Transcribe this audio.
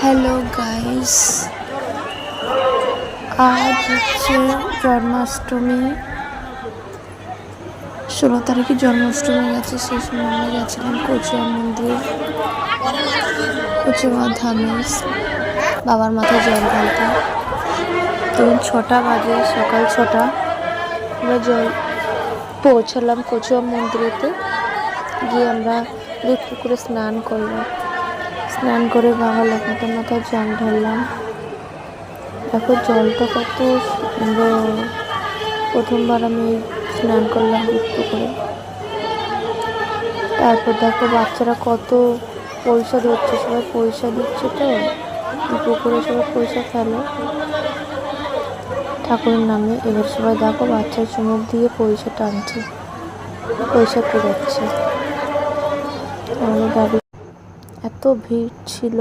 Hello guys, আজ হচ্ছে জন্মাষ্টমী। 16 তারিখে জন্মাষ্টমী গেছে। সেই সময় আমরা গেছিলাম কচুয়া মন্দির, কচুয়া ধামে বাবার মাথায় জল ঢালতে। তখন 6টা বাজে, সকাল 6টা। আমরা পৌঁছালাম কচুয়া মন্দিরেতে। গিয়ে আমরা দুধ পুকুরে স্নান করলাম। স্নান করে বাবা লোকনাথের মাথায় জল ঢাললাম। দেখো জলটা কত সুন্দর। প্রথমবার আমি স্নান করলাম দুধ পুকুরে। তারপর দেখো বাচ্চারা কত পয়সা ধরছে, সবাই পয়সা দিচ্ছে। তো পুকুরে সবাই পয়সা ফেলে ঠাকুরের নামে। এবার সবাই দেখো বাচ্চার চুমুক দিয়ে পয়সা টানছে, পয়সা কুড়াচ্ছে। আমাদের গাড়ি এত ভিড় ছিল।